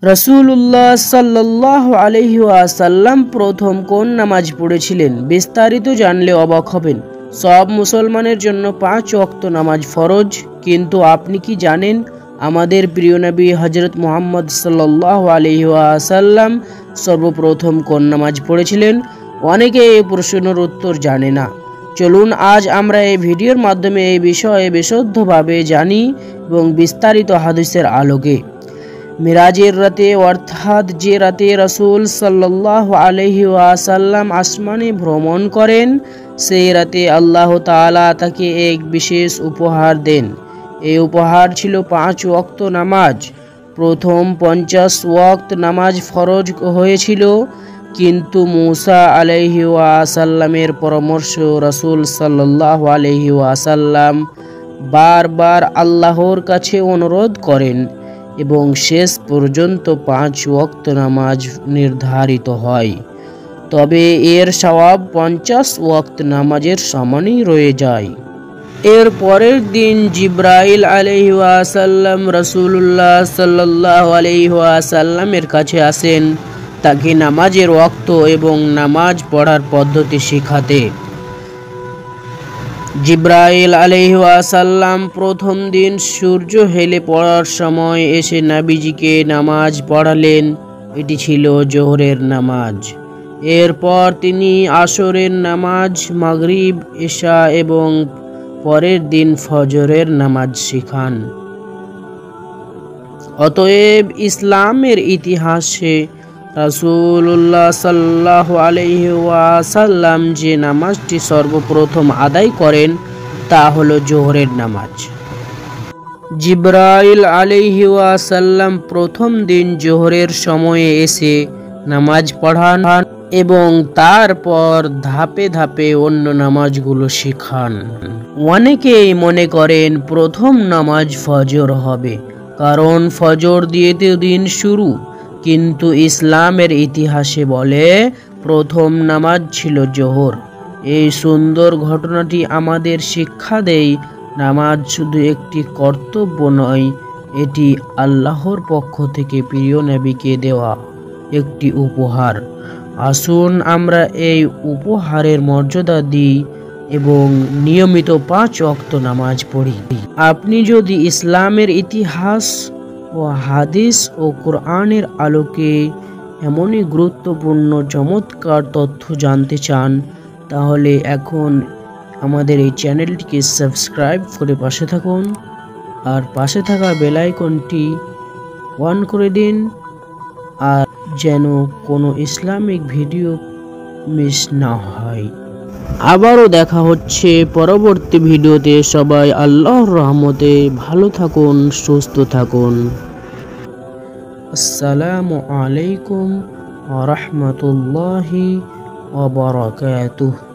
রাসূলুল্লাহ সাল্লাল্লাহু আলাইহি ওয়াসাল্লাম প্রথম কোন নামাজ পড়েছিলেন? বিস্তারিত জানলে অবাক হবেন। সব মুসলমানের জন্য 5 ওয়াক্ত নামাজ ফরজ, কিন্তু আপনি কি জানেন আমাদের প্রিয় নবী হযরত মুহাম্মদ সাল্লাল্লাহু আলাইহি ওয়াসাল্লাম সর্বপ্রথম কোন নামাজ পড়েছিলেন? অনেকে এই প্রশ্নের উত্তর জানে না। চলুন আজ আমরা এই ভিডিওর মাধ্যমে এই বিষয়ে বিশুদ্ধভাবে জানি এবং বিস্তারিত হাদিসের আলোকে। মিরাজের রাতে অর্থাৎ যে রাতে রাসূল সাল্লাল্লাহু আলাইহি ওয়াসাল্লাম আসমানে ভ্রমণ করেন, সেই রাতে আল্লাহ তাআলা তাকে এক বিশেষ উপহার দেন। এই উপহার ছিল 5 ওয়াক্ত নামাজ। প্রথম 50 ওয়াক্ত নামাজ ফরজ হয়েছিল, কিন্তু মুসা আলাইহি ওয়াসাল্লামের পরামর্শ রাসূল সাল্লাল্লাহু আলাইহি ওয়াসাল্লাম বারবার আল্লাহর কাছে অনুরোধ করেন এবং শেষ পর্যন্ত 5 ওয়াক্ত নামাজ নির্ধারিত হয়। তবে এর সওয়াব 50 ওয়াক্ত নামাজের সমানই রয়ে যায়। এর পরের দিন জিবরাইল আলাইহি ওয়াসাল্লাম রাসূলুল্লাহ সাল্লাল্লাহু আলাইহি ওয়াসাল্লামের কাছে আসেন তাকে নামাজের ওয়াক্ত এবং নামাজ পড়ার পদ্ধতি শেখাতে। জিবরাইল আলাইহি ওয়াসাল্লাম প্রথম দিন সূর্য হেলে পড়ার সময় এসে নবীজিকে নামাজ পড়ালেন। এটি ছিল জোহরের নামাজ। এরপর তিনি আসরের নামাজ, মাগরিব, ইশা এবং পরের দিন ফজরের নামাজ শেখান। অতএব ইসলামের ইতিহাসে রাসূলুল্লাহ সাল্লাল্লাহু আলাইহি ওয়াসাল্লাম যে নামাজটি সর্বপ্রথম আদায় করেন তা হলো জোহরের নামাজ। জিবরাইল আলাইহি ওয়াসাল্লাম প্রথম দিন জোহরের সময়ে এসে নামাজ পড়ান এবং তারপর ধাপে ধাপে অন্য নামাজগুলো শেখান। অনেকেই মনে করেন প্রথম নামাজ ফজর হবে, কারণ ফজর দিয়ে তো দিন শুরু, কিন্তু ইসলামের ইতিহাসে বলে প্রথম নামাজ ছিল জোহর। এই সুন্দর ঘটনাটি আমাদের শিক্ষা দেয় নামাজ শুধু একটি কর্তব্য নয়, এটি আল্লাহর পক্ষ থেকে প্রিয় নবীকে দেওয়া একটি উপহার। আসুন আমরা এই উপহারের মর্যাদা দিই এবং নিয়মিত 5 ওয়াক্ত নামাজ পড়ি। আপনি যদি ইসলামের ইতিহাস ও হাদিস ও কোরআনের আলোকে এমনই গুরুত্বপূর্ণ চমৎকার তথ্য জানতে চান, তাহলে এখন আমাদের এই চ্যানেলটিকে সাবস্ক্রাইব করে পাশে থাকুন আর পাশে থাকা বেল আইকনটি অন করে দিন, আর যেন কোনো ইসলামিক ভিডিও মিস না হয়। আবারও দেখা হচ্ছে পরবর্তী ভিডিওতে। সবাই আল্লাহর রহমতে ভালো থাকুন, সুস্থ থাকুন। আসসালামু আলাইকুম ওয়া রাহমাতুল্লাহি ওয়া বারাকাতুহু।